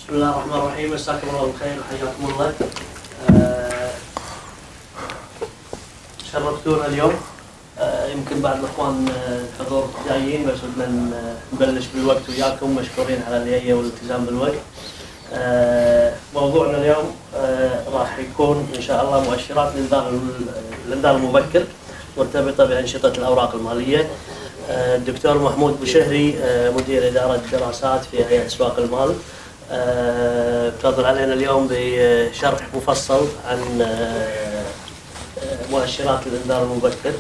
بسم الله الرحمن الرحيم، مساكم الله بالخير وحياكم الله. شرفتونا اليوم. يمكن بعض الاخوان الحضور جايين، بس بدنا نبلش بالوقت وياكم. مشكورين على الجايه والالتزام بالوقت. موضوعنا اليوم راح يكون ان شاء الله مؤشرات الانذار المبكر مرتبطه بانشطه الاوراق الماليه. الدكتور محمود بشهري مدير اداره دراسات في هيئه اسواق المال تفضل علينا اليوم بشرح مفصل عن مؤشرات الانذار المبكر.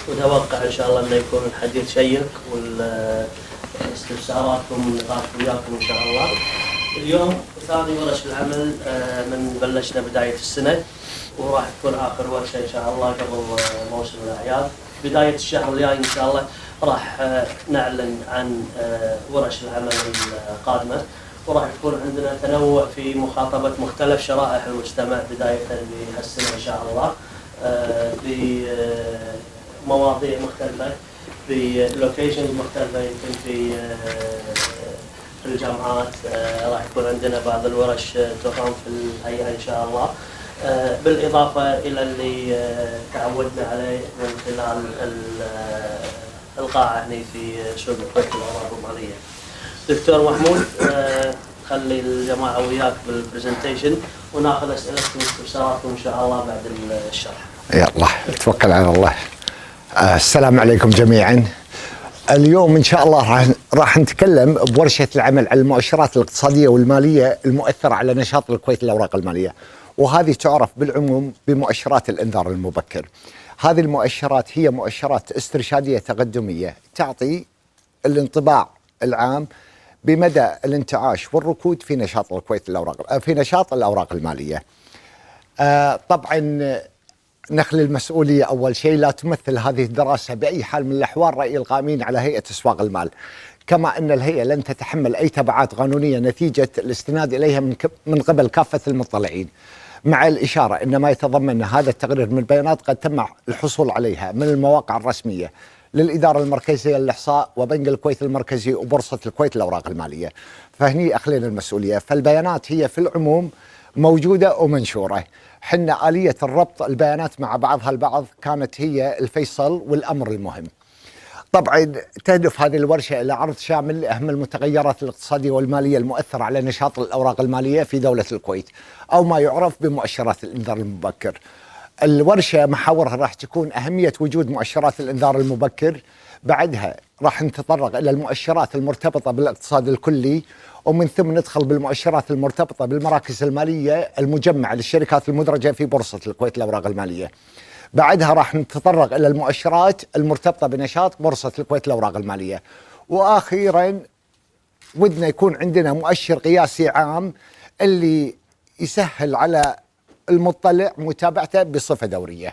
وتوقع ان شاء الله انه يكون الحديث شيق والاستفساراتكم والنقاش وياكم ان شاء الله. اليوم ثاني ورش العمل من بلشنا بدايه السنه، وراح تكون اخر ورشه ان شاء الله قبل موسم الاعياد. بدايه الشهر الجاي ان شاء الله راح نعلن عن ورش العمل القادمه، وراح يكون عندنا تنوع في مخاطبه مختلف شرائح المجتمع بدايه بهالسنه ان شاء الله، بمواضيع مختلفه، بلوكيشنز مختلفه. يمكن في الجامعات راح يكون عندنا بعض الورش تقام في الهيئه ان شاء الله، بالاضافه الى اللي تعودنا عليه من خلال القاعه هنا في سوق الكويت للاوراق الماليه. دكتور محمود، خلي الجماعه وياك بالبرزنتيشن وناخذ اسئلتكم واستفساراتكم ان شاء الله بعد الشرح. يلا توكل على الله. السلام عليكم جميعا. اليوم ان شاء الله راح نتكلم بورشه العمل على المؤشرات الاقتصاديه والماليه المؤثره على نشاط الكويت للاوراق الماليه، وهذه تعرف بالعموم بمؤشرات الانذار المبكر. هذه المؤشرات هي مؤشرات استرشاديه تقدميه تعطي الانطباع العام بمدى الانتعاش والركود في نشاط الكويت في نشاط الاوراق الماليه. طبعا نخلي المسؤوليه اول شيء، لا تمثل هذه الدراسه باي حال من الاحوال راي القائمين على هيئه اسواق المال، كما ان الهيئه لن تتحمل اي تبعات قانونيه نتيجه الاستناد اليها من قبل كافه المطلعين، مع الاشاره ان ما يتضمن هذا التقرير من بيانات قد تم الحصول عليها من المواقع الرسميه للاداره المركزيه للاحصاء وبنك الكويت المركزي وبورصه الكويت للاوراق الماليه. فهني اخلينا المسؤوليه، فالبيانات هي في العموم موجوده ومنشوره. حنا آلية الربط البيانات مع بعضها البعض كانت هي الفيصل والأمر المهم. طبعا تهدف هذه الورشة إلى عرض شامل لأهم المتغيرات الاقتصادية والمالية المؤثرة على نشاط الأوراق المالية في دولة الكويت، أو ما يعرف بمؤشرات الإنذار المبكر. الورشة محاورها راح تكون أهمية وجود مؤشرات الإنذار المبكر، بعدها راح نتطرق إلى المؤشرات المرتبطة بالاقتصاد الكلي، ومن ثم ندخل بالمؤشرات المرتبطة بالمراكز المالية المجمعة للشركات المدرجة في بورصة الكويت للأوراق المالية. بعدها راح نتطرق إلى المؤشرات المرتبطة بنشاط بورصة الكويت للأوراق المالية. وأخيرا ودنا يكون عندنا مؤشر قياسي عام اللي يسهل على المطلع متابعته بصفة دورية.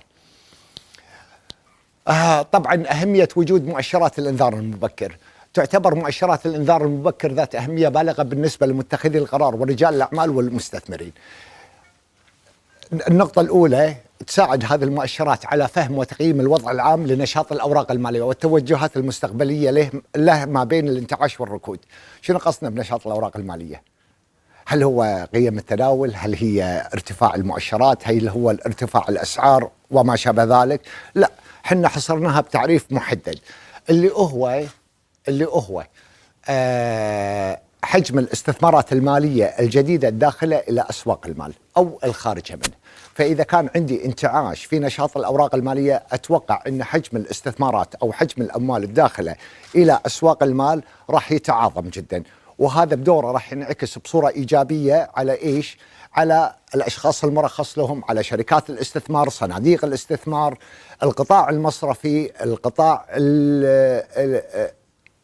طبعا أهمية وجود مؤشرات الإنذار المبكر. تعتبر مؤشرات الإنذار المبكر ذات أهمية بالغة بالنسبة لمتخذي القرار ورجال الأعمال والمستثمرين. النقطة الأولى، تساعد هذه المؤشرات على فهم وتقييم الوضع العام لنشاط الأوراق المالية والتوجهات المستقبلية له ما بين الانتعاش والركود. شنو قصدنا بنشاط الأوراق المالية؟ هل هو قيم التداول؟ هل هي ارتفاع المؤشرات؟ هل هو ارتفاع الأسعار وما شابه ذلك؟ لا، حنا حصرناها بتعريف محدد اللي هو حجم الاستثمارات المالية الجديدة الداخلة إلى أسواق المال أو الخارجة منه. فإذا كان عندي انتعاش في نشاط الأوراق المالية، أتوقع أن حجم الاستثمارات أو حجم الأموال الداخلة إلى أسواق المال راح يتعاظم جدا، وهذا بدوره راح ينعكس بصورة إيجابية على إيش؟ على الأشخاص المرخص لهم، على شركات الاستثمار، صناديق الاستثمار، القطاع المصرفي،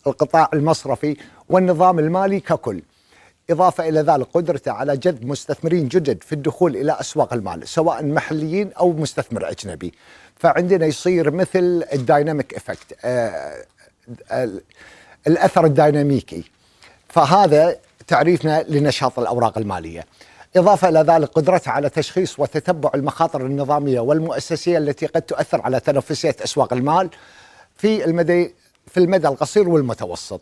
القطاع المصرفي والنظام المالي ككل. إضافة إلى ذلك قدرته على جذب مستثمرين جدد في الدخول إلى أسواق المال سواء محليين أو مستثمر أجنبي. فعندنا يصير مثل الدايناميك إفكت، الأثر الديناميكي. فهذا تعريفنا لنشاط الأوراق المالية. إضافة إلى ذلك قدرتها على تشخيص وتتبع المخاطر النظامية والمؤسسية التي قد تؤثر على تنافسية أسواق المال في المدى القصير والمتوسط.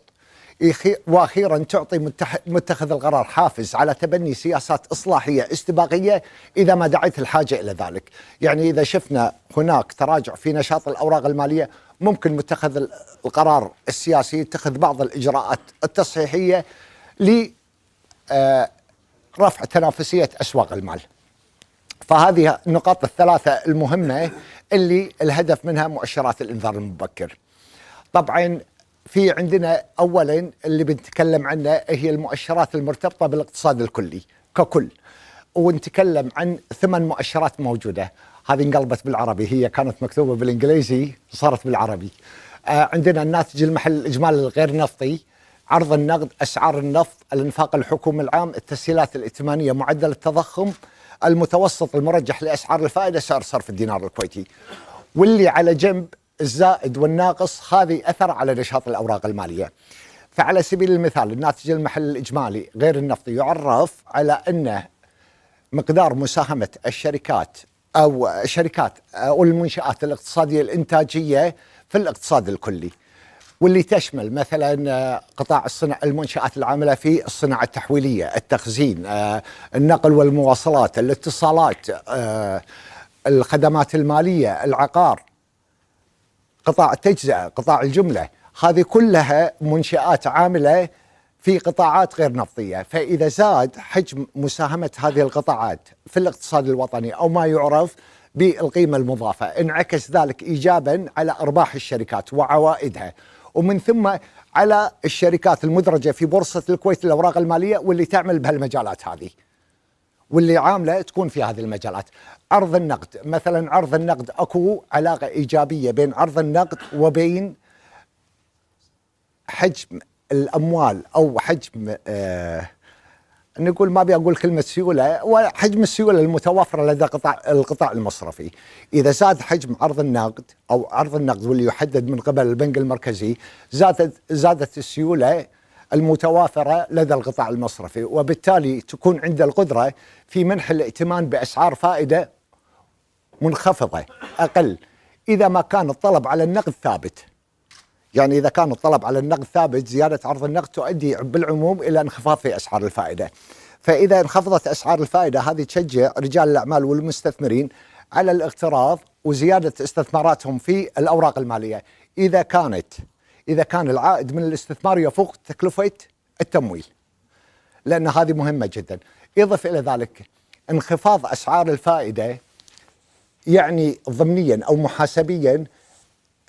واخيرا تعطي متخذ القرار حافز على تبني سياسات اصلاحيه استباقيه اذا ما دعت الحاجه الى ذلك. يعني اذا شفنا هناك تراجع في نشاط الاوراق الماليه، ممكن متخذ القرار السياسي يتخذ بعض الاجراءات التصحيحيه لرفع تنافسيه اسواق المال. فهذه النقاط الثلاثه المهمه اللي الهدف منها مؤشرات الانذار المبكر. طبعا في عندنا اولا اللي بنتكلم عنه هي المؤشرات المرتبطه بالاقتصاد الكلي ككل، ونتكلم عن 8 مؤشرات موجوده. هذه انقلبت بالعربي، هي كانت مكتوبه بالانجليزي صارت بالعربي. عندنا الناتج المحلي الاجمالي الغير نفطي، عرض النقد، اسعار النفط، الانفاق الحكومي العام، التسهيلات الائتمانيه، معدل التضخم، المتوسط المرجح لاسعار الفائده، سعر صرف الدينار الكويتي. واللي على جنب الزائد والناقص هذه أثر على نشاط الأوراق المالية. فعلى سبيل المثال الناتج المحلي الإجمالي غير النفطي يعرف على أن مقدار مساهمة الشركات أو المنشآت الاقتصادية الإنتاجية في الاقتصاد الكلي، واللي تشمل مثلا قطاع المنشآت العاملة في الصناعة التحويلية، التخزين، النقل والمواصلات، الاتصالات، الخدمات المالية، العقار، قطاع التجزئة، قطاع الجملة. هذه كلها منشآت عاملة في قطاعات غير نفطية. فإذا زاد حجم مساهمة هذه القطاعات في الاقتصاد الوطني أو ما يعرف بالقيمة المضافة، انعكس ذلك إيجابا على أرباح الشركات وعوائدها، ومن ثم على الشركات المدرجة في بورصة الكويت للأوراق المالية واللي تعمل بهالمجالات هذه واللي عاملة تكون في هذه المجالات. عرض النقد مثلا، عرض النقد أكو علاقة إيجابية بين عرض النقد وبين حجم الأموال أو حجم نقول، ما بيقول كلمة سيولة، وحجم السيولة المتوفرة لدى القطاع المصرفي. إذا زاد حجم عرض النقد أو عرض النقد واللي يحدد من قبل البنك المركزي، زادت السيولة المتوافرة لدى القطاع المصرفي، وبالتالي تكون عنده القدرة في منح الائتمان بأسعار فائدة منخفضة أقل إذا ما كان الطلب على النقد ثابت. يعني إذا كان الطلب على النقد ثابت، زيادة عرض النقد تؤدي بالعموم إلى انخفاض في أسعار الفائدة. فإذا انخفضت أسعار الفائدة هذه تشجع رجال الأعمال والمستثمرين على الاقتراض وزيادة استثماراتهم في الأوراق المالية إذا كان العائد من الاستثمار يفوق تكلفة التمويل، لأن هذه مهمة جدا. إضف إلى ذلك انخفاض أسعار الفائدة يعني ضمنيا أو محاسبيا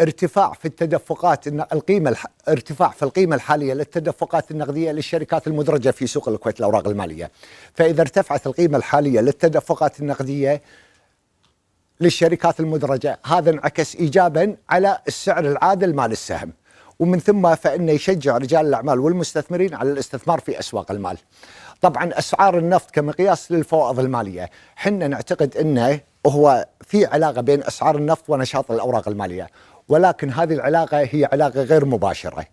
ارتفاع في التدفقات ارتفاع في القيمة الحالية للتدفقات النقدية للشركات المدرجة في سوق الكويت الأوراق المالية. فإذا ارتفعت القيمة الحالية للتدفقات النقدية للشركات المدرجة، هذا انعكس إيجابا على السعر العادل مال السهم، ومن ثم فإنه يشجع رجال الأعمال والمستثمرين على الاستثمار في أسواق المال. طبعا أسعار النفط كمقياس للفوائض المالية، حنا نعتقد أنه هو في علاقة بين أسعار النفط ونشاط الأوراق المالية، ولكن هذه العلاقة هي علاقة غير مباشرة،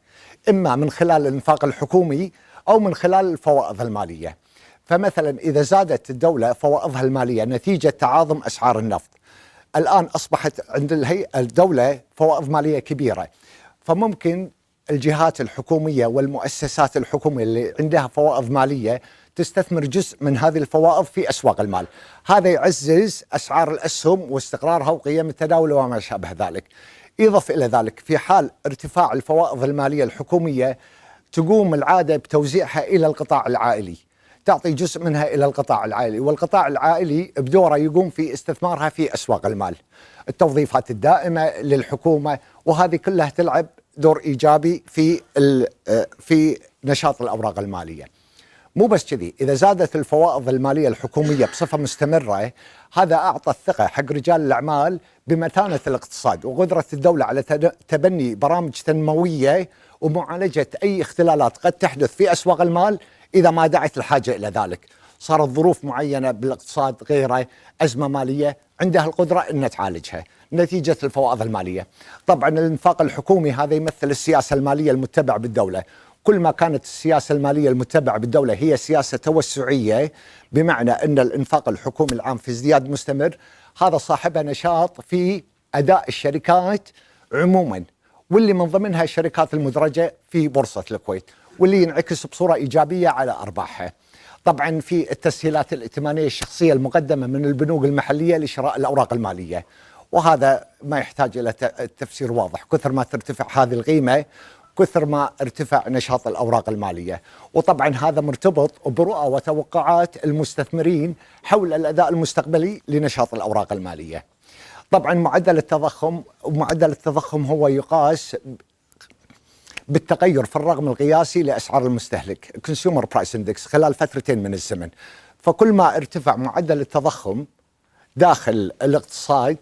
إما من خلال الإنفاق الحكومي أو من خلال الفوائض المالية. فمثلا إذا زادت الدولة فوائضها المالية نتيجة تعاظم أسعار النفط، الآن أصبحت عند الدولة فوائض مالية كبيرة، فممكن الجهات الحكومية والمؤسسات الحكومية اللي عندها فوائض مالية تستثمر جزء من هذه الفوائض في أسواق المال. هذا يعزز أسعار الأسهم واستقرارها وقيم التداول وما شابه ذلك. إضف إلى ذلك في حال ارتفاع الفوائض المالية الحكومية، تقوم العادة بتوزيعها إلى القطاع العائلي، تعطي جزء منها إلى القطاع العائلي، والقطاع العائلي بدوره يقوم في استثمارها في أسواق المال، التوظيفات الدائمة للحكومة، وهذه كلها تلعب دور إيجابي في نشاط الأوراق المالية. مو بس كذي، إذا زادت الفوائض المالية الحكومية بصفة مستمرة، هذا أعطى الثقة حق رجال الأعمال بمتانة الاقتصاد وقدرة الدولة على تبني برامج تنموية ومعالجة أي اختلالات قد تحدث في أسواق المال إذا ما دعت الحاجة إلى ذلك. صارت ظروف معينة بالاقتصاد غيره، أزمة مالية، عندها القدرة أن تعالجها نتيجة الفوائض المالية. طبعا الإنفاق الحكومي هذا يمثل السياسة المالية المتبعة بالدولة. كل ما كانت السياسة المالية المتبعة بالدولة هي سياسة توسعية، بمعنى أن الإنفاق الحكومي العام في ازدياد مستمر، هذا صاحبها نشاط في أداء الشركات عموما، واللي من ضمنها الشركات المدرجة في بورصة الكويت، واللي ينعكس بصورة إيجابية على أرباحها. طبعا في التسهيلات الائتمانية الشخصية المقدمة من البنوك المحلية لشراء الأوراق المالية، وهذا ما يحتاج إلى تفسير واضح، كثر ما ترتفع هذه القيمة كثر ما ارتفع نشاط الأوراق المالية. وطبعا هذا مرتبط برؤى وتوقعات المستثمرين حول الأداء المستقبلي لنشاط الأوراق المالية. طبعا معدل التضخم هو يقاس بالتغير في الرقم القياسي لأسعار المستهلك Consumer Price Index خلال فترتين من الزمن. فكل ما ارتفع معدل التضخم داخل الاقتصاد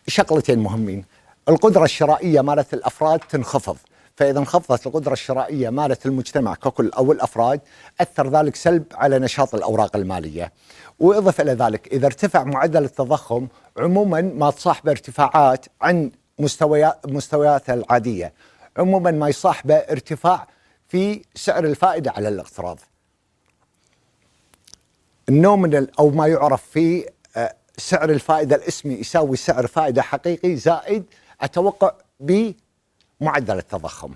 شغلتين مهمين، القدرة الشرائية مالت الأفراد تنخفض، فإذا انخفضت القدرة الشرائية مالت المجتمع ككل أو الأفراد أثر ذلك سلب على نشاط الأوراق المالية. وإضف إلى ذلك إذا ارتفع معدل التضخم عموما ما تصاحبه ارتفاعات عن مستوياتها العادية، عموما ما يصاحبه ارتفاع في سعر الفائدة على الاقتراض، النومينال أو ما يعرف في سعر الفائدة الاسمي يساوي سعر فائدة حقيقي زائد التوقع بمعدل التضخم،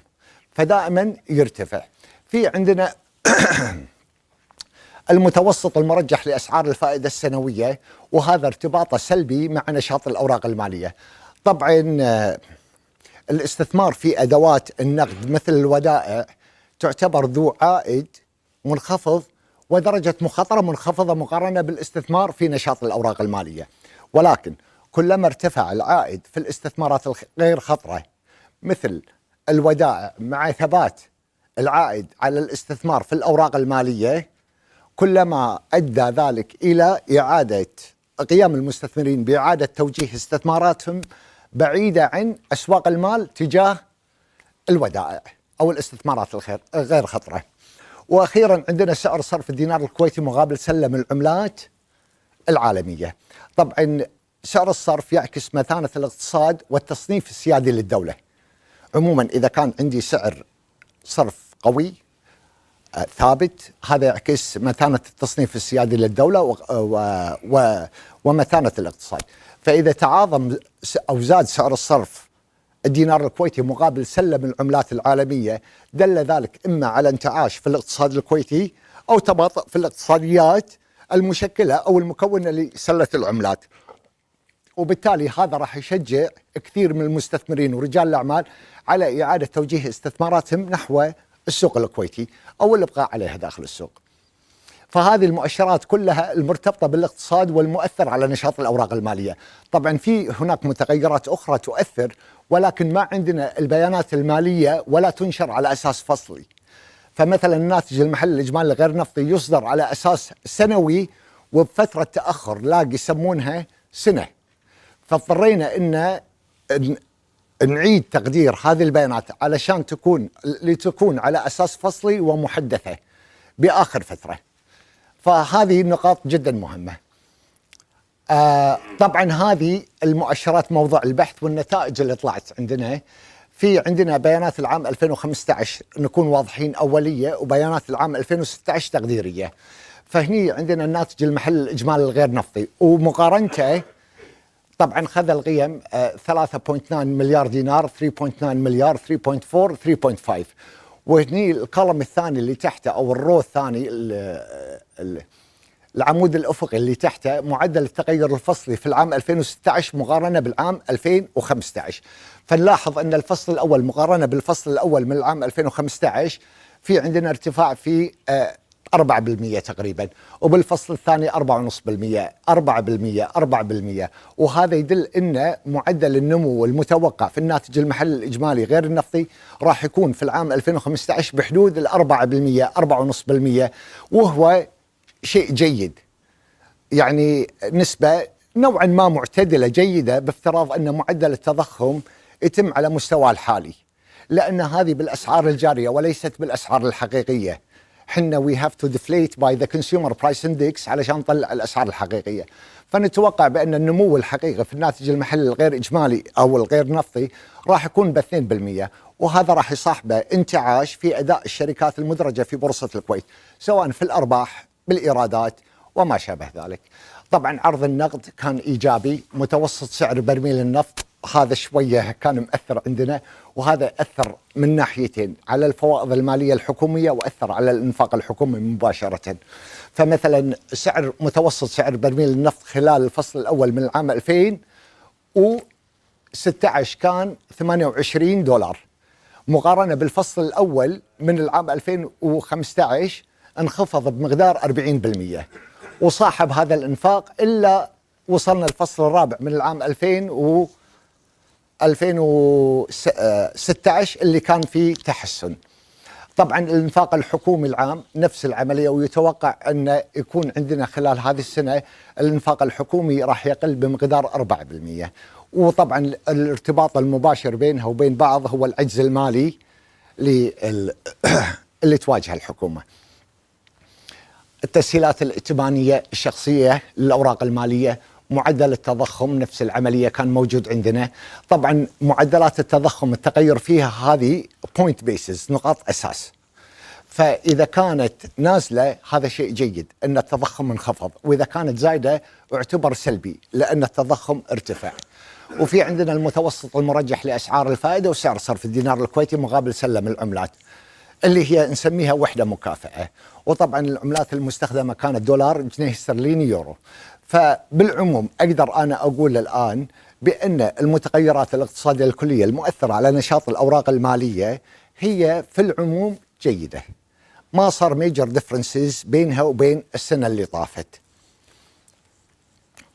فدائما يرتفع. في عندنا المتوسط المرجح لأسعار الفائدة السنوية، وهذا ارتباطه سلبي مع نشاط الأوراق المالية. طبعا الاستثمار في أدوات النقد مثل الودائع تعتبر ذو عائد منخفض ودرجة مخاطرة منخفضة مقارنة بالاستثمار في نشاط الأوراق المالية، ولكن كلما ارتفع العائد في الاستثمارات الغير خطرة مثل الودائع مع ثبات العائد على الاستثمار في الأوراق المالية، كلما أدى ذلك إلى إعادة قيام المستثمرين بإعادة توجيه استثماراتهم بعيدة عن أسواق المال تجاه الودائع أو الاستثمارات الغير خطرة. وأخيرا عندنا سعر صرف الدينار الكويتي مقابل سلم العملات العالمية. طبعا سعر الصرف يعكس متانة الاقتصاد والتصنيف السيادي للدولة. عموما إذا كان عندي سعر صرف قوي ثابت، هذا يعكس متانة التصنيف السيادي للدولة ومتانة الاقتصاد. فإذا تعاظم أو زاد سعر الصرف الدينار الكويتي مقابل سلم العملات العالمية، دل ذلك إما على انتعاش في الاقتصاد الكويتي أو تباطؤ في الاقتصاديات المشكلة أو المكونة لسلة العملات، وبالتالي هذا راح يشجع كثير من المستثمرين ورجال الأعمال على إعادة توجيه استثماراتهم نحو السوق الكويتي أو الإبقاء عليها داخل السوق. فهذه المؤشرات كلها المرتبطة بالاقتصاد والمؤثر على نشاط الأوراق المالية. طبعا في هناك متغيرات أخرى تؤثر، ولكن ما عندنا البيانات المالية ولا تنشر على أساس فصلي. فمثلا الناتج المحلي الإجمالي الغير نفطي يصدر على أساس سنوي وبفترة تأخر لا يسمونها سنة، فاضطرينا أن نعيد تقدير هذه البيانات علشان لتكون على أساس فصلي ومحدثة بآخر فترة. فهذه النقاط جدا مهمة. طبعا هذه المؤشرات موضوع البحث والنتائج اللي طلعت عندنا. في عندنا بيانات العام 2015 نكون واضحين أولية، وبيانات العام 2016 تقديرية. فهني عندنا الناتج المحلي الإجمالي الغير نفطي ومقارنته طبعا خذ القيم 3.9 مليار دينار، 3.9 مليار، 3.4، 3.5. وهني الكولم الثاني اللي تحته أو الرو الثاني العمود الأفقي اللي تحته معدل التغير الفصلي في العام 2016 مقارنة بالعام 2015. فنلاحظ أن الفصل الأول مقارنة بالفصل الأول من العام 2015 في عندنا ارتفاع في 4% تقريبا، وبالفصل الثاني 4.5%، 4%. وهذا يدل أن معدل النمو المتوقع في الناتج المحلي الإجمالي غير النفطي راح يكون في العام 2015 بحدود 4%، 4.5%، وهو شيء جيد، يعني نسبة نوعا ما معتدلة جيدة بافتراض أن معدل التضخم يتم على مستوى الحالي، لأن هذه بالأسعار الجارية وليست بالأسعار الحقيقية. حنا we have to deflate by the consumer price index علشان نطلع الأسعار الحقيقية. فنتوقع بأن النمو الحقيقي في الناتج المحلي الغير إجمالي أو الغير نفطي راح يكون ب2%، وهذا راح يصاحبه انتعاش في أداء الشركات المدرجة في بورصة الكويت سواء في الأرباح بالإيرادات وما شابه ذلك. طبعا عرض النقد كان إيجابي، متوسط سعر برميل النفط هذا شوية كان مؤثر عندنا، وهذا أثر من ناحيتين على الفوائض المالية الحكومية وأثر على الإنفاق الحكومي مباشرة. فمثلا متوسط سعر برميل النفط خلال الفصل الأول من العام 2016 كان $28، مقارنة بالفصل الأول من العام 2015 انخفض بمقدار 40%. وصاحب هذا الإنفاق إلا وصلنا الفصل الرابع من العام 2016 اللي كان فيه تحسن. طبعا الإنفاق الحكومي العام نفس العملية، ويتوقع أن يكون عندنا خلال هذه السنة الإنفاق الحكومي راح يقل بمقدار 4%. وطبعا الارتباط المباشر بينها وبين بعض هو العجز المالي اللي تواجه الحكومة. التسهيلات الائتمانية الشخصية للأوراق المالية، معدل التضخم نفس العملية كان موجود عندنا. طبعا معدلات التضخم التغير فيها هذه بوينت بيسز، نقاط أساس، فإذا كانت نازلة هذا شيء جيد أن التضخم انخفض، وإذا كانت زايدة اعتبر سلبي لأن التضخم ارتفع. وفي عندنا المتوسط المرجح لأسعار الفائدة وسعر صرف الدينار الكويتي مقابل سلم العملات اللي هي نسميها وحدة مكافأة. وطبعا العملات المستخدمة كانت دولار، جنيه استرليني، يورو. فبالعموم أقدر أنا أقول الآن بأن المتغيرات الاقتصادية الكلية المؤثرة على نشاط الأوراق المالية هي في العموم جيدة، ما صار ميجر ديفرنسز بينها وبين السنة اللي طافت،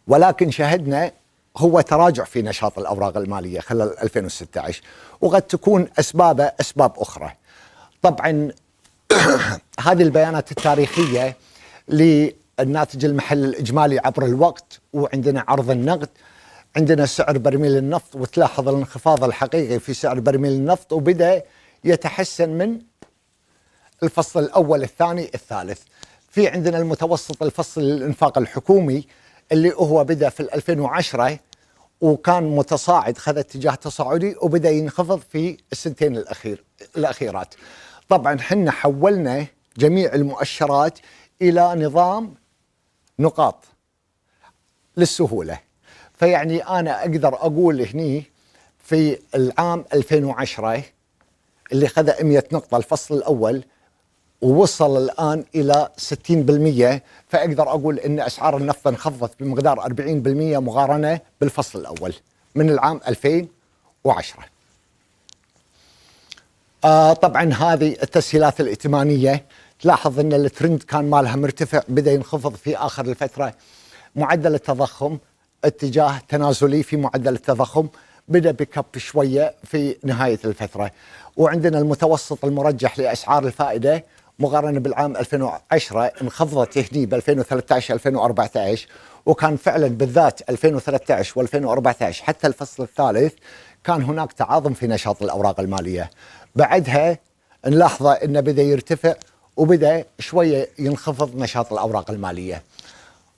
ولكن شهدنا هو تراجع في نشاط الأوراق المالية خلال 2016، وقد تكون أسبابه أسباب أخرى. طبعا هذه البيانات التاريخية للناتج المحلي الإجمالي عبر الوقت، وعندنا عرض النقد، عندنا سعر برميل النفط، وتلاحظ الانخفاض الحقيقي في سعر برميل النفط، وبدأ يتحسن من الفصل الأول الثاني الثالث. في عندنا المتوسط الفصل للإنفاق الحكومي اللي هو بدأ في 2010 وكان متصاعد، خذ اتجاه تصاعدي وبدأ ينخفض في السنتين الأخيرات. طبعا حنا حولنا جميع المؤشرات إلى نظام نقاط للسهولة. فيعني أنا أقدر أقول هني في العام 2010 اللي خذ 100 نقطة الفصل الأول ووصل الآن إلى 60%، فأقدر أقول أن أسعار النفط انخفضت بمقدار 40% مقارنة بالفصل الأول من العام 2010. طبعا هذه التسهيلات الائتمانية تلاحظ أن الترند كان مالها مرتفع، بدأ ينخفض في آخر الفترة. معدل التضخم اتجاه تنازلي في معدل التضخم، بدأ بكب شوية في نهاية الفترة. وعندنا المتوسط المرجح لأسعار الفائدة مقارنة بالعام 2010 انخفضت هني ب 2013-2014، وكان فعلا بالذات 2013 و2014 حتى الفصل الثالث كان هناك تعاظم في نشاط الأوراق المالية. بعدها نلاحظه أنه بدأ يرتفع وبدأ شوية ينخفض نشاط الأوراق المالية.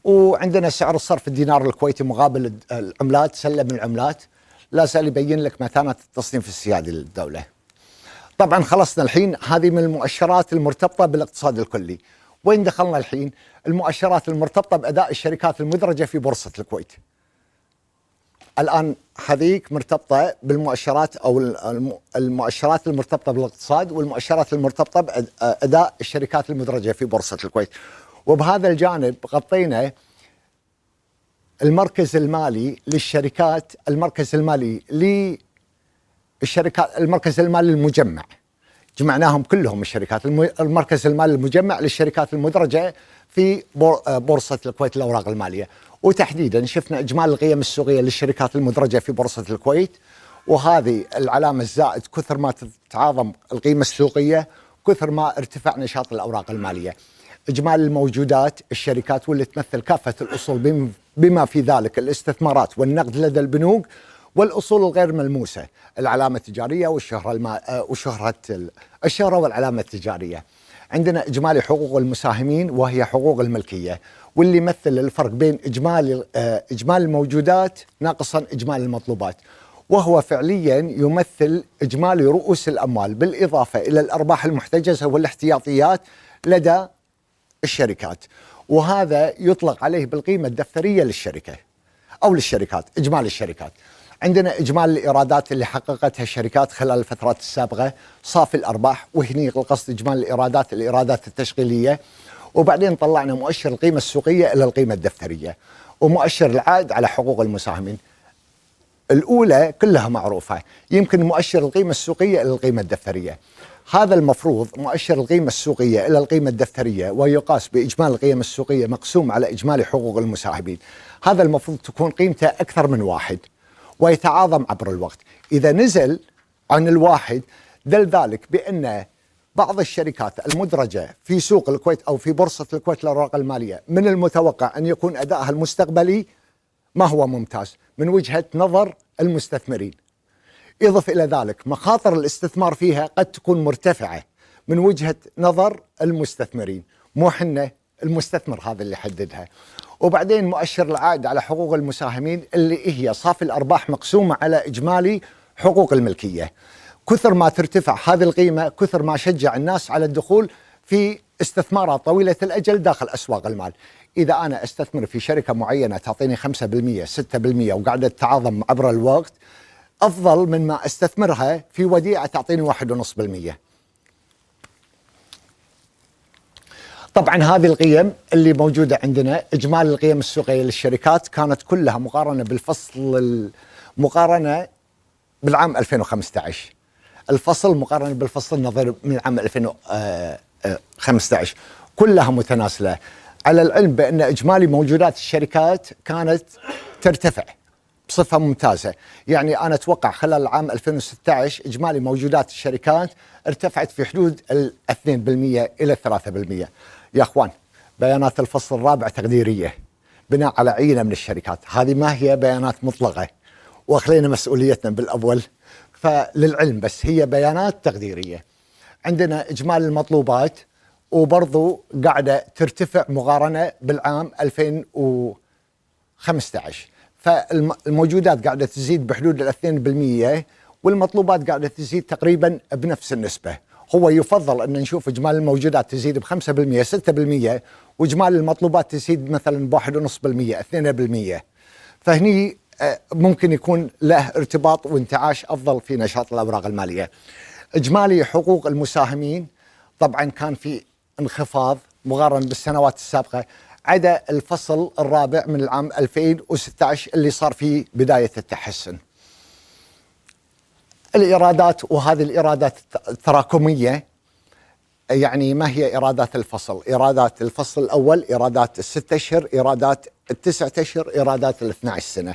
وعندنا سعر الصرف الدينار الكويتي مقابل العملات، سلم العملات، لا زال يبين لك متانة التصنيف السيادي للدولة. طبعا خلصنا الحين هذه من المؤشرات المرتبطة بالاقتصاد الكلي. وين دخلنا الحين؟ المؤشرات المرتبطة بأداء الشركات المدرجة في بورصة الكويت. الآن هذيك مرتبطة بالمؤشرات أو المؤشرات المرتبطة بالاقتصاد، والمؤشرات المرتبطة بأداء الشركات المدرجة في بورصة الكويت. وبهذا الجانب غطينا المركز المالي للشركات، المركز المالي للشركات، المركز المالي المجمع، جمعناهم كلهم الشركات، المركز المالي المجمع للشركات المدرجة في بورصة الكويت للأوراق المالية. وتحديدا شفنا إجمالي القيم السوقية للشركات المدرجة في بورصة الكويت، وهذه العلامة الزائد كثر ما تتعاظم القيمة السوقية كثر ما ارتفع نشاط الأوراق المالية. إجمالي الموجودات الشركات واللي تمثل كافة الأصول بما في ذلك الاستثمارات والنقد لدى البنوك والأصول الغير ملموسة، العلامة التجارية وشهرة الشهرة والعلامة التجارية. عندنا إجمالي حقوق المساهمين وهي حقوق الملكية، واللي يمثل الفرق بين إجمالي الموجودات ناقصا إجمالي المطلوبات، وهو فعليا يمثل إجمالي رؤوس الأموال بالإضافة إلى الأرباح المحتجزة والاحتياطيات لدى الشركات، وهذا يطلق عليه بالقيمة الدفترية للشركة أو للشركات، إجمالي الشركات. عندنا إجمالي الإيرادات اللي حققتها الشركات خلال الفترات السابقة، صافي الأرباح، وهني القصد إجمالي الإيرادات التشغيلية، وبعدين طلعنا مؤشر القيمة السوقية إلى القيمة الدفترية، ومؤشر العائد على حقوق المساهمين. الأولى كلها معروفة، يمكن مؤشر القيمة السوقية إلى القيمة الدفترية. هذا المفروض مؤشر القيمة السوقية إلى القيمة الدفترية ويقاس بإجمالي القيم السوقية مقسوم على إجمالي حقوق المساهمين. هذا المفروض تكون قيمته أكثر من 1 ويتعاظم عبر الوقت. إذا نزل عن 1 دل ذلك بأن بعض الشركات المدرجة في سوق الكويت أو في بورصة الكويت للأوراق المالية من المتوقع أن يكون أدائها المستقبلي ما هو ممتاز من وجهة نظر المستثمرين. إضف إلى ذلك مخاطر الاستثمار فيها قد تكون مرتفعة من وجهة نظر المستثمرين، مو حنا المستثمر هذا اللي حددها. وبعدين مؤشر العائد على حقوق المساهمين اللي هي صافي الأرباح مقسومة على إجمالي حقوق الملكية. كثر ما ترتفع هذه القيمة كثر ما شجع الناس على الدخول في استثمارات طويلة الأجل داخل أسواق المال. إذا أنا أستثمر في شركة معينة تعطيني 5% 6% وقاعدة تتعاظم عبر الوقت، أفضل من ما أستثمرها في وديعة تعطيني 1.5%. طبعا هذه القيم اللي موجودة عندنا، إجمالي القيم السوقية للشركات كانت كلها مقارنة مقارنة بالعام 2015. الفصل مقارنة بالفصل نظير من عام 2015 كلها متناسلة، على العلم بأن إجمالي موجودات الشركات كانت ترتفع بصفة ممتازة. يعني أنا أتوقع خلال العام 2016 إجمالي موجودات الشركات ارتفعت في حدود 2% إلى 3%. يا أخوان، بيانات الفصل الرابع تقديرية بناء على عينة من الشركات، هذه ما هي بيانات مطلقة وأخلينا مسؤوليتنا بالأول، فللعلم بس هي بيانات تقديرية. عندنا إجمالي المطلوبات وبرضو قاعدة ترتفع مقارنة بالعام 2015، فالموجودات قاعدة تزيد بحدود 2% والمطلوبات قاعدة تزيد تقريبا بنفس النسبة. هو يفضل أن نشوف إجمالي الموجودات تزيد ب5% 6% وإجمالي المطلوبات تزيد مثلا ب1.5% 2%، فهني ممكن يكون له ارتباط وانتعاش أفضل في نشاط الأوراق المالية. إجمالي حقوق المساهمين طبعا كان في انخفاض مقارنة بالسنوات السابقة، عدا الفصل الرابع من العام 2016 اللي صار فيه بداية التحسن. الإيرادات، وهذه الإيرادات التراكمية، يعني ما هي إيرادات الفصل؟ إيرادات الفصل الأول، إيرادات ال6 أشهر، إيرادات ال9 أشهر، إيرادات ال12 سنة.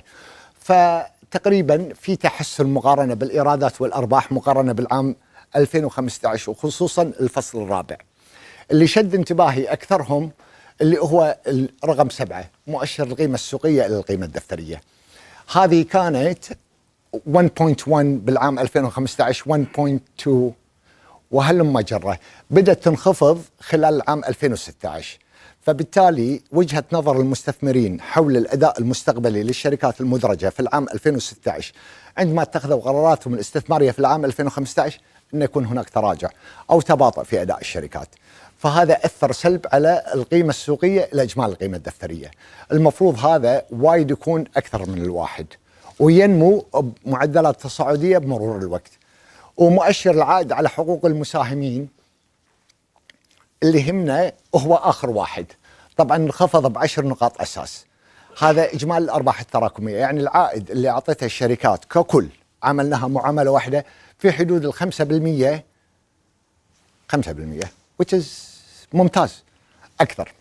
فتقريبا في تحسن مقارنة بالإيرادات والأرباح مقارنة بالعام 2015 وخصوصا الفصل الرابع. اللي شد انتباهي أكثرهم اللي هو الرقم 7 مؤشر القيمة السوقية إلى القيمة الدفترية. هذه كانت 1.1 بالعام 2015 1.2 وهلم جرة، بدأت تنخفض خلال العام 2016. فبالتالي وجهة نظر المستثمرين حول الأداء المستقبلي للشركات المدرجة في العام 2016 عندما اتخذوا قراراتهم الاستثمارية في العام 2015 أن يكون هناك تراجع أو تباطؤ في أداء الشركات، فهذا أثر سلب على القيمة السوقية إلى إجمالي القيمة الدفترية. المفروض هذا وايد يكون أكثر من 1 وينمو بمعدلات تصاعدية بمرور الوقت. ومؤشر العائد على حقوق المساهمين اللي يهمنا هو آخر واحد، طبعا انخفض ب10 نقاط أساس. هذا إجمالي الأرباح التراكمية، يعني العائد اللي أعطتها الشركات ككل عملناها معاملة واحدة في حدود 5%، 5% which is ممتاز أكثر.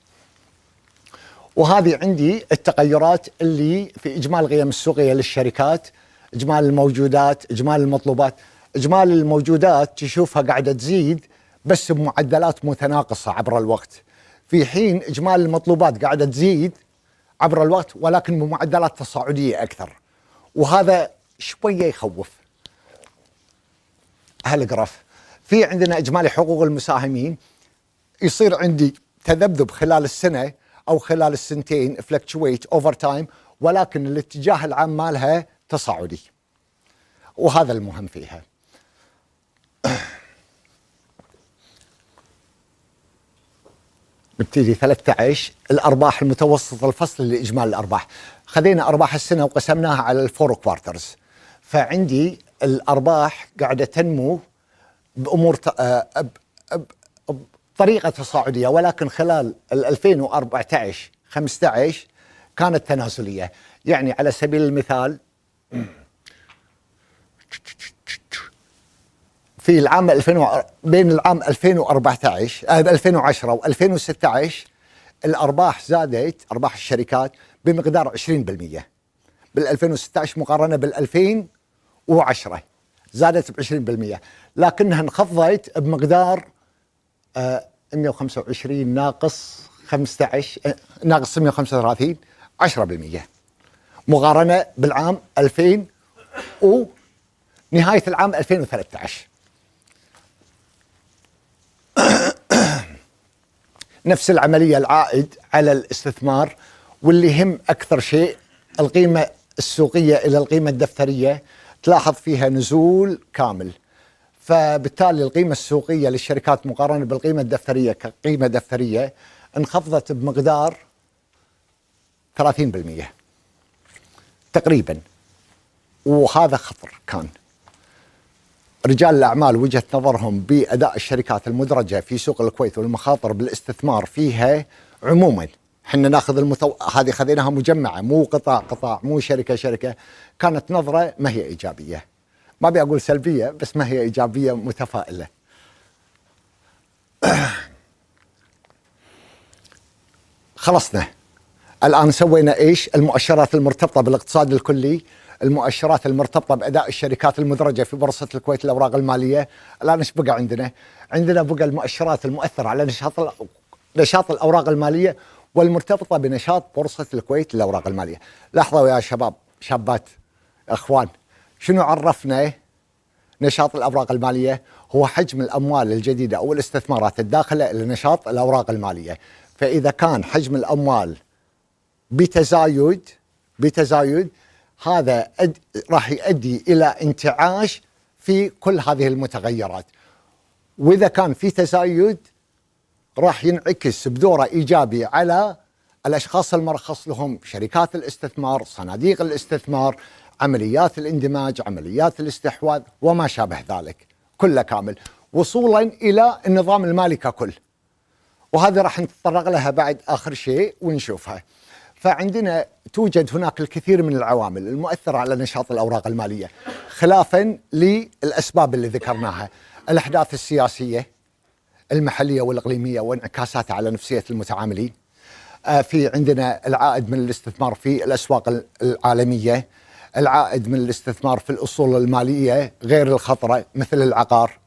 وهذه عندي التغيرات اللي في إجمالي القيم السوقية للشركات، إجمالي الموجودات، إجمالي المطلوبات. إجمالي الموجودات تشوفها قاعدة تزيد بس بمعدلات متناقصة عبر الوقت، في حين إجمالي المطلوبات قاعدة تزيد عبر الوقت ولكن بمعدلات تصاعدية أكثر، وهذا شوية يخوف. هالجراف في عندنا إجمالي حقوق المساهمين يصير عندي تذبذب خلال السنة أو خلال السنتين fluctuate over time، ولكن الاتجاه العام مالها تصاعدي، وهذا المهم فيها. نبتدي 13 الأرباح المتوسطة الفصل لإجمالي الأرباح. خذينا أرباح السنة وقسمناها على الفور كوارترز، فعندي الأرباح قاعدة تنمو بأمور بطريقة تصاعدية، ولكن خلال 2014-15 كانت تنازلية. يعني على سبيل المثال في العام بين العام 2010 و2016 الأرباح زادت، أرباح الشركات بمقدار 20% بال 2016 مقارنة بال 2010 زادت ب 20%، لكنها انخفضت بمقدار 125 ناقص 15 ناقص 135 10% مقارنة بالعام 2000 ونهاية العام 2013. نفس العملية العائد على الاستثمار، واللي يهم أكثر شيء القيمة السوقية إلى القيمة الدفترية تلاحظ فيها نزول كامل. فبالتالي القيمة السوقية للشركات مقارنة بالقيمة الدفترية كقيمة دفترية انخفضت بمقدار 30% تقريبا، وهذا خطر. كان رجال الأعمال وجهة نظرهم بأداء الشركات المدرجة في سوق الكويت والمخاطر بالاستثمار فيها عموما. حنا ناخذ هذه خذيناها مجمعة، مو قطاع مو شركة. كانت نظرة ما هي إيجابية، ما بيقول سلبية، بس ما هي إيجابية متفائلة. خلصنا الآن، سوينا إيش؟ المؤشرات المرتبطة بالاقتصاد الكلي، المؤشرات المرتبطة بأداء الشركات المدرجة في بورصة الكويت الأوراق المالية. الآن إيش بقى عندنا؟ عندنا بقى المؤشرات المؤثرة على نشاط الأوراق المالية والمرتبطة بنشاط بورصة الكويت للأوراق المالية. لاحظوا يا شباب شابات أخوان، شنو عرفنا نشاط الأوراق المالية؟ هو حجم الأموال الجديدة أو الاستثمارات الداخلة إلى نشاط الأوراق المالية. فإذا كان حجم الأموال بتزايد هذا راح يؤدي إلى انتعاش في كل هذه المتغيرات، وإذا كان في تزايد راح ينعكس بدوره إيجابي على الأشخاص المرخص لهم، شركات الاستثمار، صناديق الاستثمار، عمليات الاندماج، عمليات الاستحواذ وما شابه ذلك كله كامل، وصولا إلى النظام المالي ككل. وهذا راح نتطرق لها بعد آخر شيء ونشوفها. فعندنا توجد هناك الكثير من العوامل المؤثرة على نشاط الأوراق المالية، خلافا للأسباب اللي ذكرناها: الأحداث السياسية المحلية والإقليمية وانعكاساتها على نفسية المتعاملين. في عندنا العائد من الاستثمار في الأسواق العالمية، العائد من الاستثمار في الأصول المالية غير الخطرة مثل العقار.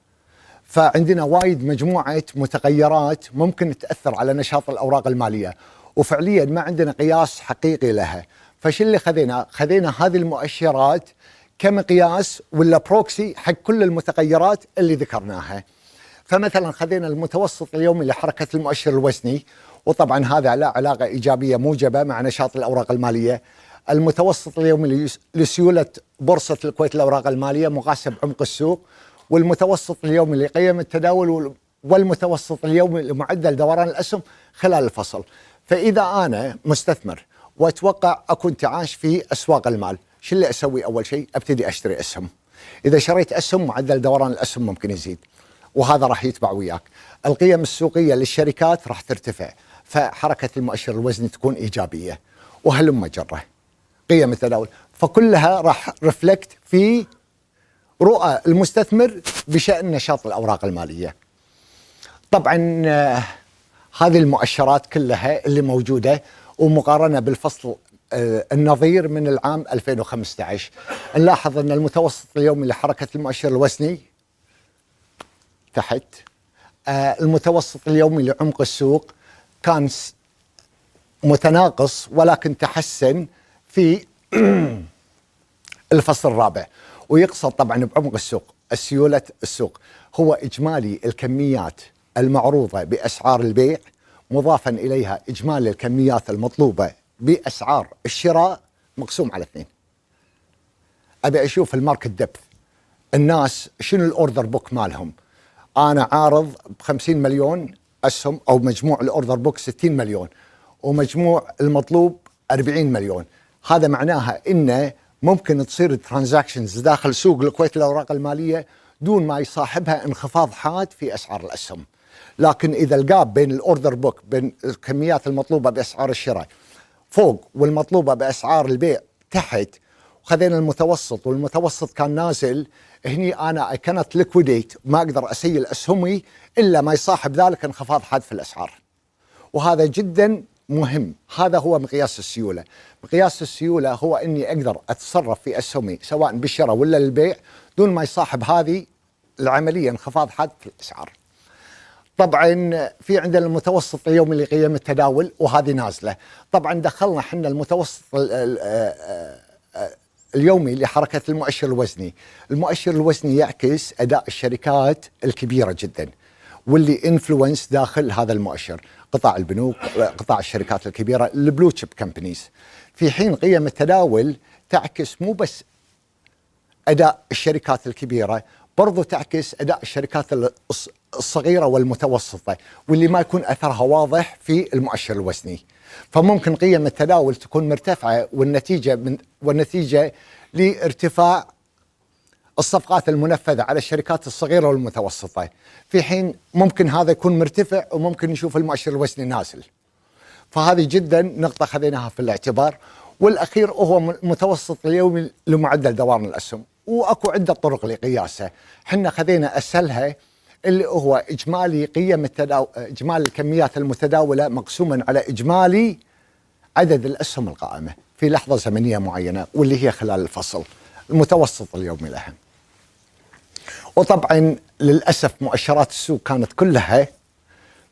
فعندنا وايد مجموعة متغيرات ممكن تأثر على نشاط الأوراق المالية، وفعليا ما عندنا قياس حقيقي لها. فش اللي خذينا هذه المؤشرات كمقياس ولا بروكسي حق كل المتغيرات اللي ذكرناها. فمثلا خذينا المتوسط اليومي لحركة المؤشر الوزني، وطبعا هذا له علاقة إيجابية موجبة مع نشاط الأوراق المالية. المتوسط اليومي لسيولة بورصة الكويت الأوراق المالية مقاسة بعمق السوق، والمتوسط اليومي لقيم التداول، والمتوسط اليومي لمعدل دوران الأسهم خلال الفصل. فإذا أنا مستثمر وأتوقع أكون انتعاش في أسواق المال، شو اللي أسوي؟ أول شيء أبتدي أشتري أسهم. إذا شريت أسهم معدل دوران الأسهم ممكن يزيد، وهذا راح يتبع وياك. القيم السوقية للشركات راح ترتفع، فحركة المؤشر الوزني تكون إيجابية، وهلم جرة قيم التداول. فكلها راح رفلكت في رؤى المستثمر بشأن نشاط الأوراق المالية. طبعا هذه المؤشرات كلها اللي موجودة ومقارنة بالفصل النظير من العام 2015، نلاحظ أن المتوسط اليومي لحركة المؤشر الوزني تحت، المتوسط اليومي لعمق السوق كان متناقص ولكن تحسن في الفصل الرابع. ويقصد طبعا بعمق السوق سيولة السوق هو إجمالي الكميات المعروضة بأسعار البيع مضافا إليها إجمالي الكميات المطلوبة بأسعار الشراء مقسوم على 2. أبي أشوف الماركت ديبث، الناس شنو الأوردر بوك مالهم. أنا عارض ب50 مليون أسهم، أو مجموع الأوردر بوك 60 مليون، ومجموع المطلوب 40 مليون. هذا معناها إن ممكن تصير ترانزاكشنز داخل سوق الكويت للأوراق المالية دون ما يصاحبها انخفاض حاد في أسعار الأسهم. لكن إذا الجاب بين الأوردر بوك، بين الكميات المطلوبة بأسعار الشراء فوق والمطلوبة بأسعار البيع تحت، وخذينا المتوسط والمتوسط كان نازل، هني أنا I cannot liquidate، ما أقدر أسيل أسهمي إلا ما يصاحب ذلك انخفاض حاد في الأسعار. وهذا جدا مهم، هذا هو مقياس السيولة. مقياس السيولة هو أني أقدر أتصرف في أسهمي سواء بالشراء ولا البيع دون ما يصاحب هذه العملية انخفاض حاد في الأسعار. طبعا في عندنا المتوسط اليومي لقيم التداول وهذه نازلة. طبعا دخلنا حنا المتوسط اليومي لحركة المؤشر الوزني. المؤشر الوزني يعكس أداء الشركات الكبيرة جدا واللي انفلونس داخل هذا المؤشر، قطاع البنوك، قطاع الشركات الكبيرة، البلو تشيب كمبانيز. في حين قيم التداول تعكس مو بس أداء الشركات الكبيرة، برضو تعكس أداء الشركات الصغيرة والمتوسطة واللي ما يكون أثرها واضح في المؤشر الوزني. فممكن قيم التداول تكون مرتفعة والنتيجة لارتفاع الصفقات المنفذة على الشركات الصغيرة والمتوسطة، في حين ممكن هذا يكون مرتفع وممكن نشوف المؤشر الوزني نازل. فهذه جدا نقطة خذيناها في الاعتبار. والأخير هو متوسط اليومي لمعدل دوران الأسهم، وأكو عدة طرق لقياسه. حنا خذينا أسهلها اللي هو إجمالي قيم إجمالي الكميات المتداولة مقسوما على إجمالي عدد الأسهم القائمة في لحظة زمنية معينة واللي هي خلال الفصل، المتوسط اليومي لها. وطبعا للأسف مؤشرات السوق كانت كلها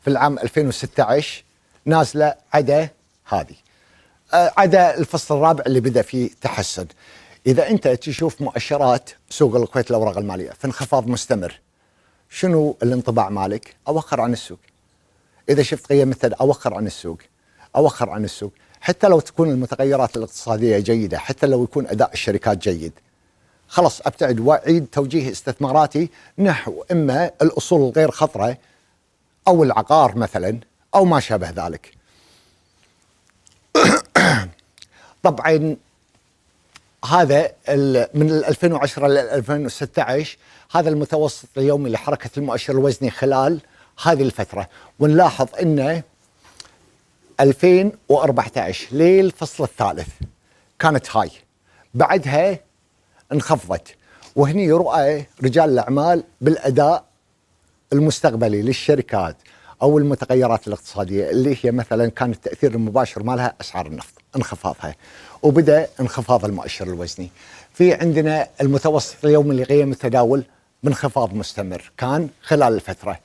في العام 2016 نازلة عدا هذه، عدا الفصل الرابع اللي بدأ فيه تحسن. إذا أنت تشوف مؤشرات سوق الكويت الأوراق المالية في انخفاض مستمر، شنو الانطباع مالك؟ أوخر عن السوق. إذا شفت قيم أوخر عن السوق، أوخر عن السوق، حتى لو تكون المتغيرات الاقتصادية جيدة، حتى لو يكون أداء الشركات جيد، خلص أبتعد وأعيد توجيه استثماراتي نحو إما الأصول الغير خطرة أو العقار مثلا أو ما شابه ذلك. طبعا هذا من 2010 ل 2016 هذا المتوسط اليومي لحركة المؤشر الوزني خلال هذه الفترة. ونلاحظ أنه 2014 للفصل الثالث كانت هاي، بعدها انخفضت. وهني رؤى رجال الأعمال بالأداء المستقبلي للشركات أو المتغيرات الاقتصادية اللي هي مثلا كان التأثير المباشر مالها أسعار النفط انخفاضها، وبدأ انخفاض المؤشر الوزني. في عندنا المتوسط اليومي لقيم التداول بانخفاض مستمر كان خلال الفترة.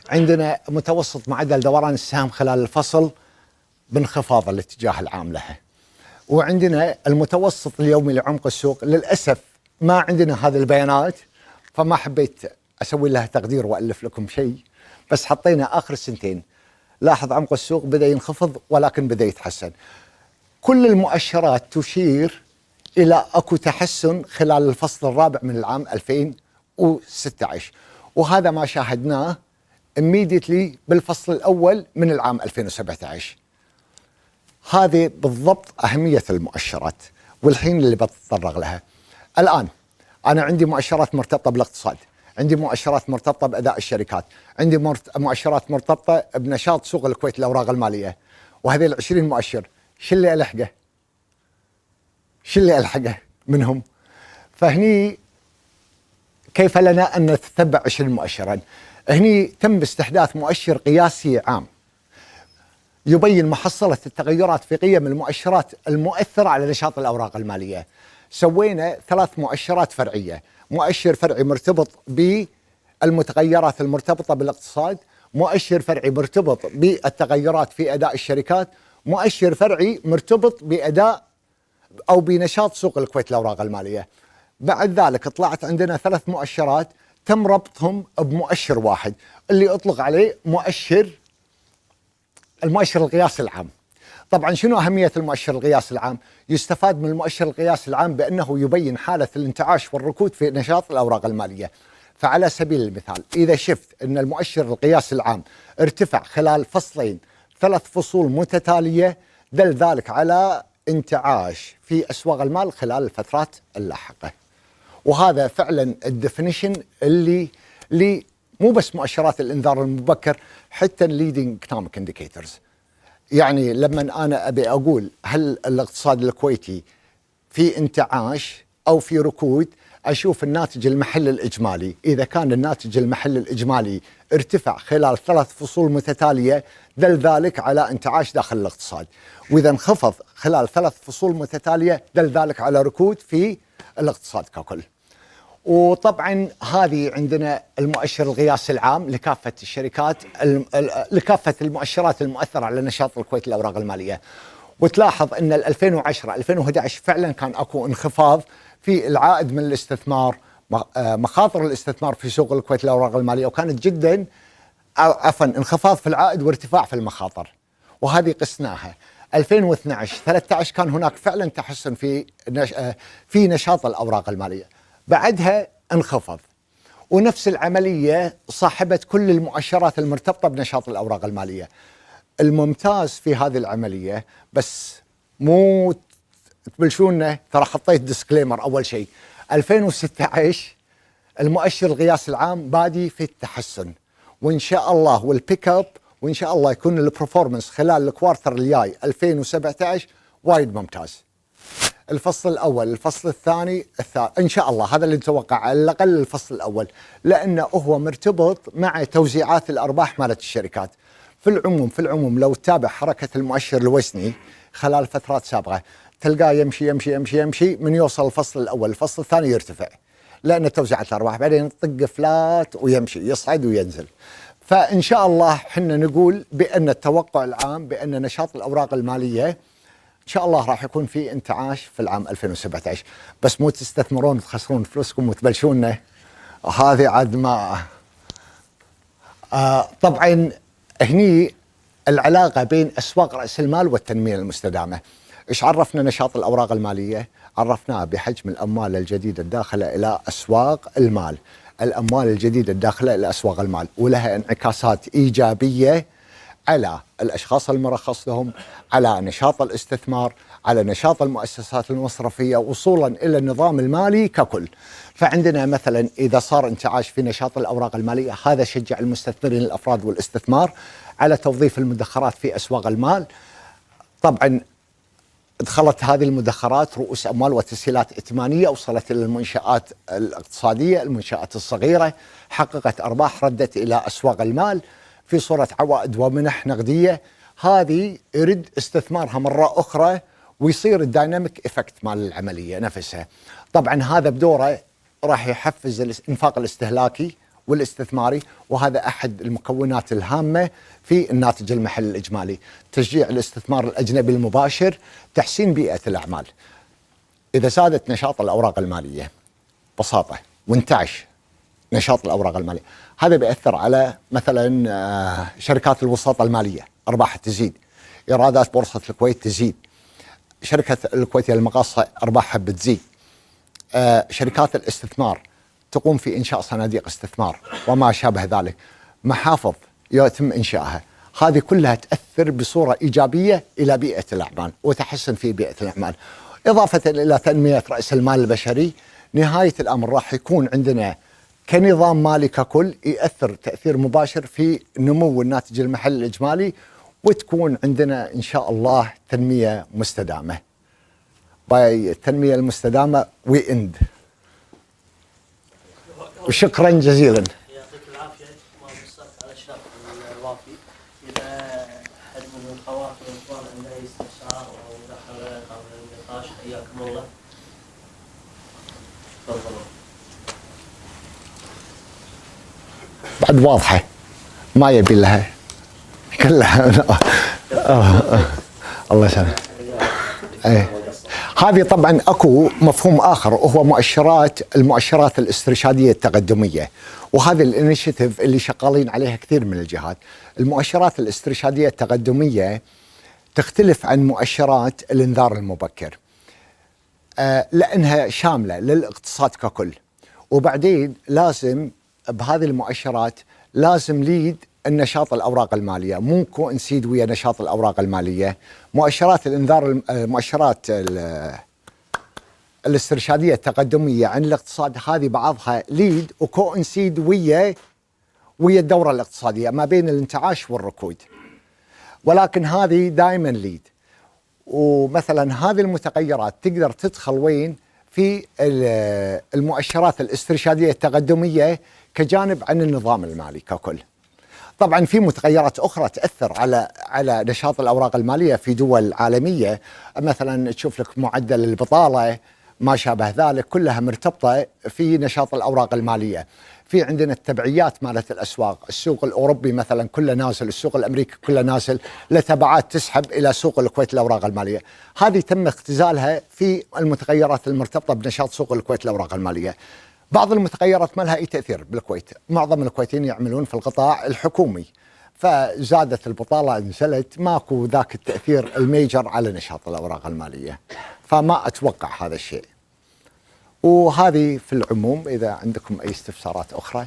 عندنا متوسط معدل دوران السهم خلال الفصل بانخفاض الاتجاه العام لها. وعندنا المتوسط اليومي لعمق السوق، للأسف ما عندنا هذه البيانات فما حبيت أسوي لها تقدير وألف لكم شيء، بس حطينا آخر السنتين. لاحظ عمق السوق بدأ ينخفض ولكن بدأ يتحسن. كل المؤشرات تشير إلى أكو تحسن خلال الفصل الرابع من العام 2016، وهذا ما شاهدناه immediately بالفصل الأول من العام 2017. هذه بالضبط أهمية المؤشرات والحين اللي بتطرق لها. الآن أنا عندي مؤشرات مرتبطة بالاقتصاد، عندي مؤشرات مرتبطة بأداء الشركات، عندي مؤشرات مرتبطة بنشاط سوق الكويت الأوراق المالية، وهذه 20 مؤشر شو اللي ألحقه؟ شو اللي ألحقه منهم؟ فهني كيف لنا أن نتتبع 20 مؤشرا؟ هني تم استحداث مؤشر قياسي عام يبين محصلة التغيرات في قيم المؤشرات المؤثرة على نشاط الأوراق المالية. سوينا 3 مؤشرات فرعية، مؤشر فرعي مرتبط بالمتغيرات المرتبطة بالاقتصاد، مؤشر فرعي مرتبط بالتغيرات في أداء الشركات، مؤشر فرعي مرتبط بأداء أو بنشاط سوق الكويت الأوراق المالية. بعد ذلك طلعت عندنا 3 مؤشرات تم ربطهم بمؤشر واحد اللي أطلق عليه المؤشر القياسي العام. طبعا شنو أهمية المؤشر القياسي العام؟ يستفاد من المؤشر القياسي العام بأنه يبين حالة الانتعاش والركود في نشاط الأوراق المالية. فعلى سبيل المثال إذا شفت أن المؤشر القياسي العام ارتفع خلال فصلين 3 فصول متتالية، دل ذلك على انتعاش في أسواق المال خلال الفترات اللاحقة. وهذا فعلا الديفينيشن اللي مو بس مؤشرات الإنذار المبكر، حتى الليدنج ايكونوميك انديكيتورز. يعني لما أنا أبي أقول هل الاقتصاد الكويتي في انتعاش أو في ركود، أشوف الناتج المحلي الإجمالي. إذا كان الناتج المحلي الإجمالي ارتفع خلال 3 فصول متتالية، دل ذلك على انتعاش داخل الاقتصاد. وإذا انخفض خلال 3 فصول متتالية، دل ذلك على ركود في الاقتصاد ككل. وطبعا هذه عندنا المؤشر القياسي العام لكافة الشركات، لكافة المؤشرات المؤثرة على نشاط الكويت الأوراق المالية. وتلاحظ أن 2010 2011 فعلا كان أكو انخفاض في العائد من الاستثمار، مخاطر الاستثمار في سوق الكويت الأوراق المالية، وكانت جدا عفوا انخفاض في العائد وارتفاع في المخاطر، وهذه قسناها. 2012 13 كان هناك فعلا تحسن في نشاط الأوراق المالية، بعدها انخفض. ونفس العملية صاحبت كل المؤشرات المرتبطة بنشاط الأوراق المالية. الممتاز في هذه العملية، بس مو تبلشونا، ترى حطيت ديسكليمر أول شيء، 2016 المؤشر القياسي العام بادي في التحسن، وإن شاء الله والبيك اب، وإن شاء الله يكون البرفورمانس خلال الكوارتر الجاي 2017 وايد ممتاز. الفصل الأول، الفصل الثاني، إن شاء الله هذا اللي نتوقع، على الأقل الفصل الأول، لأنه هو مرتبط مع توزيعات الأرباح مالت الشركات. في العموم لو تتابع حركة المؤشر الوزني خلال فترات سابقة، تلقاه يمشي يمشي يمشي يمشي، من يوصل الفصل الأول الفصل الثاني يرتفع، لأن توزيعات الأرباح، بعدين يطق فلات ويمشي، يصعد وينزل. فإن شاء الله حنا نقول بأن التوقع العام بأن نشاط الأوراق المالية إن شاء الله راح يكون في انتعاش في العام 2017. بس مو تستثمرون وتخسرون فلوسكم وتبلشون، هذه عاد ما طبعا. هني العلاقة بين أسواق رأس المال والتنمية المستدامة. إيش عرفنا نشاط الأوراق المالية؟ عرفناه بحجم الأموال الجديدة الداخلة إلى أسواق المال. الأموال الجديدة الداخلة إلى أسواق المال ولها انعكاسات إيجابية على الأشخاص المرخص لهم، على نشاط الاستثمار، على نشاط المؤسسات المصرفية، وصولا إلى النظام المالي ككل. فعندنا مثلا إذا صار انتعاش في نشاط الأوراق المالية، هذا شجع المستثمرين الأفراد والاستثمار على توظيف المدخرات في أسواق المال. طبعا دخلت هذه المدخرات رؤوس أموال وتسهيلات ائتمانية، وصلت إلى المنشآت الاقتصادية، المنشآت الصغيرة، حققت أرباح، ردت إلى أسواق المال في صورة عوائد ومنح نقدية. هذه يرد استثمارها مرة أخرى، ويصير الدايناميك إفكت مال العملية نفسها. طبعا هذا بدوره راح يحفز الإنفاق الاستهلاكي والاستثماري، وهذا أحد المكونات الهامة في الناتج المحلي الإجمالي. تشجيع الاستثمار الأجنبي المباشر، تحسين بيئة الأعمال. إذا زادت نشاط الأوراق المالية ببساطة وانتعش نشاط الأوراق المالية، هذا بيأثر على مثلا شركات الوساطة المالية، أرباحها تزيد، إيرادات بورصة الكويت تزيد، شركة الكويتية للمقاصة أرباحها بتزيد، شركات الاستثمار تقوم في إنشاء صناديق استثمار وما شابه ذلك، محافظ يتم إنشائها. هذه كلها تأثر بصورة إيجابية إلى بيئة الأعمال وتحسن في بيئة الأعمال، إضافة إلى تنمية رأس المال البشري. نهاية الأمر راح يكون عندنا كنظام مالي ككل يأثر تأثير مباشر في نمو الناتج المحلي الإجمالي، وتكون عندنا إن شاء الله تنمية مستدامة. باي التنمية المستدامة وإند. وشكرا جزيلا. يعطيك العافية، ما قصرت على الشرح الوافي. إذا أحد من الأخوات والإخوان عنده أي استفسار أو مداخلة قبل النقاش، حياكم الله. تفضلوا. بعد واضحة، ما يبي لها كلها. الله يسلمك. هذه طبعا اكو مفهوم اخر، وهو المؤشرات الاسترشاديه التقدميه، وهذا الانيشيتيف اللي شغالين عليها كثير من الجهات. المؤشرات الاسترشاديه التقدميه تختلف عن مؤشرات الانذار المبكر، لانها شامله للاقتصاد ككل. وبعدين لازم بهذه المؤشرات لازم ليد النشاط الأوراق المالية مو كوانسيد ويا نشاط الأوراق المالية. مؤشرات الإنذار، مؤشرات الاسترشادية التقدمية عن الاقتصاد هذه بعضها ليد وكوانسيد ويا الدورة الاقتصادية ما بين الانتعاش والركود، ولكن هذه دائما ليد. ومثلا هذه المتغيرات تقدر تدخل وين؟ في المؤشرات الاسترشادية التقدمية كجانب عن النظام المالي ككل. طبعا في متغيرات أخرى تأثر على نشاط الأوراق المالية في دول عالمية، مثلا تشوف لك معدل البطالة ما شابه ذلك، كلها مرتبطة في نشاط الأوراق المالية. في عندنا التبعيات مالت الأسواق، السوق الأوروبي مثلا كله نازل، السوق الأمريكي كله نازل، لتبعات تسحب إلى سوق الكويت الأوراق المالية. هذه تم اختزالها في المتغيرات المرتبطة بنشاط سوق الكويت الأوراق المالية. بعض المتغيرات ما لها أي تأثير بالكويت، معظم الكويتيين يعملون في القطاع الحكومي، فزادت البطالة نزلت، ماكو ذاك التأثير الميجر على نشاط الأوراق المالية، فما أتوقع هذا الشيء. وهذه في العموم. إذا عندكم أي استفسارات أخرى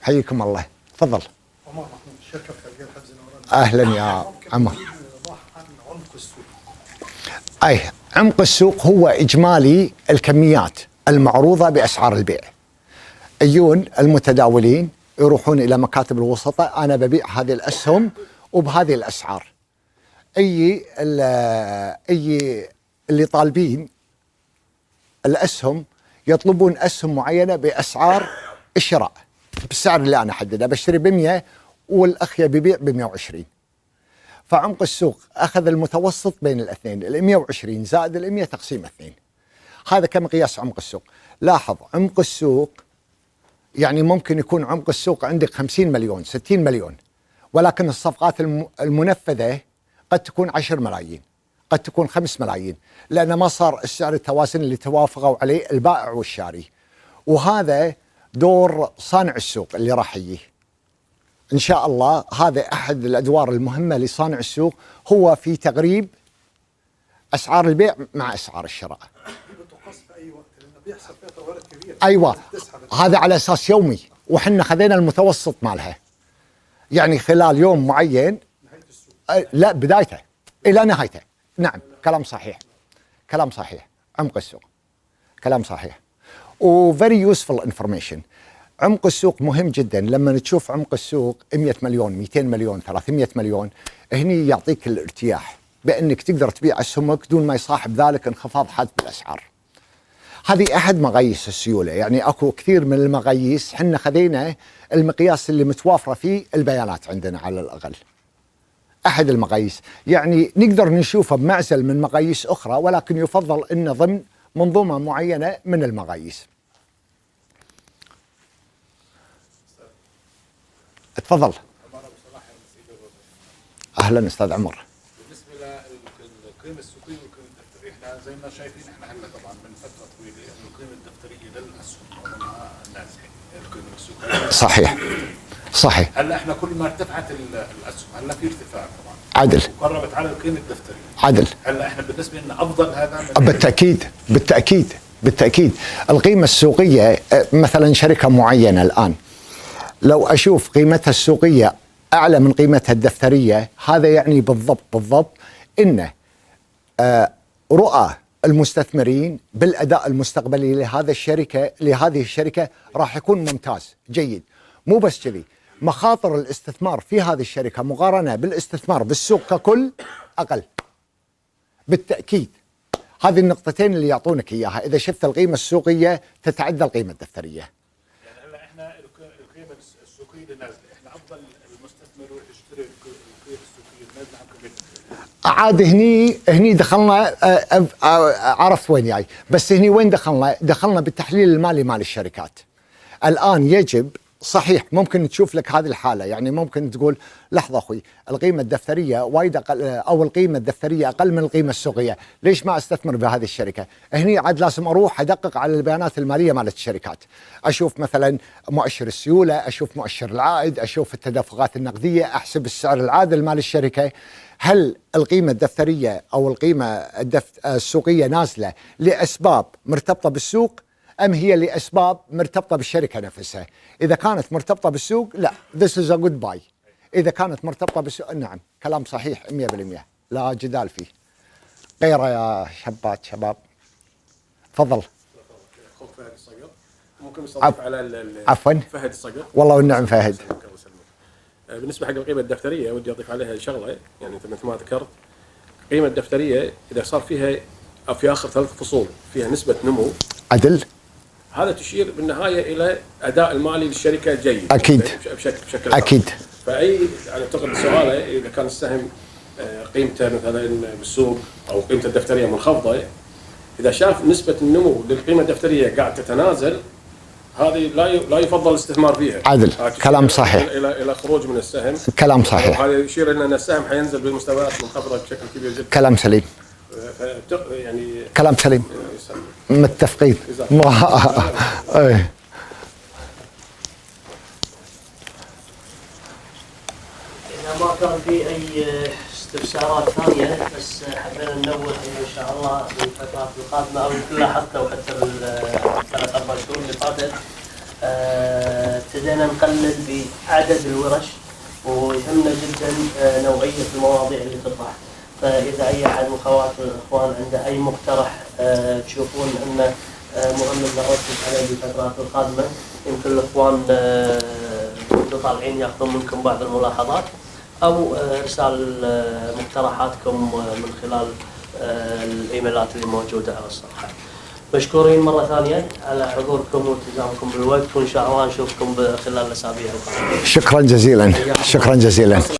حييكم الله. تفضل. عمر محمود، الشركة الخارجية لحفظ الأوراق. أهلا يا عمر. عن عمق السوق. أي عمق السوق هو إجمالي الكميات المعروضة بأسعار البيع. يجون المتداولين يروحون إلى مكاتب الوسطاء، أنا ببيع هذه الأسهم وبهذه الأسعار. أي اللي طالبين الأسهم يطلبون أسهم معينة بأسعار الشراء بالسعر اللي أنا أحدده، بشتري ب100 والأخ يبيع ب120. فعمق السوق أخذ المتوسط بين الاثنين، ال120 زائد ال100 تقسيم 2. هذا كمقياس عمق السوق. لاحظ عمق السوق يعني ممكن يكون عمق السوق عندك 50 مليون 60 مليون، ولكن الصفقات المنفذة قد تكون 10 ملايين، قد تكون 5 ملايين، لأن ما صار السعر التوازن اللي توافقوا عليه البائع والشاري. وهذا دور صانع السوق اللي راح يجيه إن شاء الله. هذا أحد الأدوار المهمة لصانع السوق، هو في تقريب أسعار البيع مع أسعار الشراء. بتقاس في أي وقت لأنه بيحصل فيها تغيرات كبيرة. أيوة، هذا على أساس يومي، وحنا خذينا المتوسط مالها، يعني خلال يوم معين. نهاية السوق. لا، بدايته إلى نهايته. نعم، كلام صحيح، كلام صحيح. عمق السوق كلام صحيح. وفيري يوسفul انفورميشن. عمق السوق مهم جدا. لما تشوف عمق السوق 100 مليون 200 مليون 300 مليون، هني يعطيك الارتياح بأنك تقدر تبيع أسهمك دون ما يصاحب ذلك انخفاض حاد بالأسعار. هذه أحد مقاييس السيولة. يعني أكو كثير من المقاييس حنا خذينا المقياس اللي متوافرة فيه البيانات عندنا على الأقل. أحد المقاييس يعني نقدر نشوفه بمعزل من مقاييس أخرى، ولكن يفضل أنه ضمن منظومة معينة من المقاييس. تفضل. أهلا أستاذ عمر. بالنسبه للقيمه السوقيه والقيمه الدفتريه، احنا زي ما شايفين احنا هلا طبعا من فتره طويله انه القيمه الدفتريه للاسهم معظمها نازله، القيمه السوقيه صحيح صحيح. هلا احنا كل ما ارتفعت الاسهم هلا في ارتفاع طبعا عدل. وقربت على القيمه الدفتريه. عدل. هلا احنا بالنسبه لنا افضل هذا من بالتأكيد بالتأكيد بالتأكيد. القيمة السوقية مثلا شركة معينة الآن لو أشوف قيمتها السوقية أعلى من قيمتها الدفترية، هذا يعني بالضبط إن رؤى المستثمرين بالأداء المستقبلي لهذه الشركة راح يكون ممتاز جيد. مو بس كذي، مخاطر الاستثمار في هذه الشركة مقارنة بالاستثمار بالسوق ككل أقل بالتأكيد. هذه النقطتين اللي يعطونك إياها إذا شفت القيمة السوقية تتعدى القيمة الدفترية. يعني هلا احنا القيمه السوقيه اللي نازله، احنا افضل المستثمر يروح يشتري القيمه السوقيه النازله عن قيمتها. عاد هني دخلنا عرفت وين جاي، بس هني وين دخلنا بالتحليل المالي مال الشركات. الآن يجب صحيح ممكن تشوف لك هذه الحالة، يعني ممكن تقول لحظة أخوي القيمة الدفترية وايد أقل، أو القيمة الدفترية أقل من القيمة السوقية، ليش ما أستثمر بهذه الشركة؟ هني عاد لازم أروح أدقق على البيانات المالية مالت الشركات، أشوف مثلا مؤشر السيولة، أشوف مؤشر العائد، أشوف التدفقات النقدية، أحسب السعر العادل مال الشركة. هل القيمة الدفترية أو القيمة السوقية نازلة لأسباب مرتبطة بالسوق أم هي لأسباب مرتبطة بالشركة نفسها؟ إذا كانت مرتبطة بالسوق لا، this is a good buy. إذا كانت مرتبطة نعم، كلام صحيح 100%، لا جدال فيه. غيره يا شباب تفضل. اخوك فهد الصقر ممكن نستضيف على عفوا فهد الصقر. والله والنعم فهد. بالنسبه حق القيمه الدفتريه ودي اضيف عليها شغله، يعني انت مثل ما ذكرت القيمه الدفتريه اذا صار فيها او في اخر 3 فصول فيها نسبه نمو عدل. هذا تشير بالنهايه الى اداء المالي للشركه جيد. اكيد. بشكل اكيد. فاي يعني اعتقد سؤاله اذا كان السهم قيمته مثلا بالسوق او قيمته الدفتريه منخفضه، اذا شاف نسبه النمو للقيمه الدفتريه قاعد تتنازل، هذه لا يفضل الاستثمار فيها. عدل. كلام صحيح. الى خروج من السهم. كلام صحيح. هذا يشير الى ان السهم حينزل بمستويات منخفضه بشكل كبير جدا. كلام سليم. يعني كلام سليم. متفقين. ايه. إذا ما كان في أي استفسارات ثانية، بس حبينا ننوه إن شاء الله بالفترات القادمة، أو يمكن لاحظته وحتى بالثلاث أربع شهور اللي فاتت ابتدينا نقلل بعدد الورش، ويهمنا جدا نوعية المواضيع اللي تطرح. فإذا أي أحد من خوات الإخوان عنده أي مقترح تشوفون أنه مهم أن نركز عليه بالفترات القادمة، يمكن الإخوان وانتم طالعين ياخذون منكم بعض الملاحظات أو إرسال مقترحاتكم من خلال الإيميلات اللي موجودة على الصفحة. مشكورين مرة ثانية على حضوركم والتزامكم بالوقت، وإن شاء الله نشوفكم خلال الأسابيع القادمة. شكرا جزيلا. شكرا جزيلا.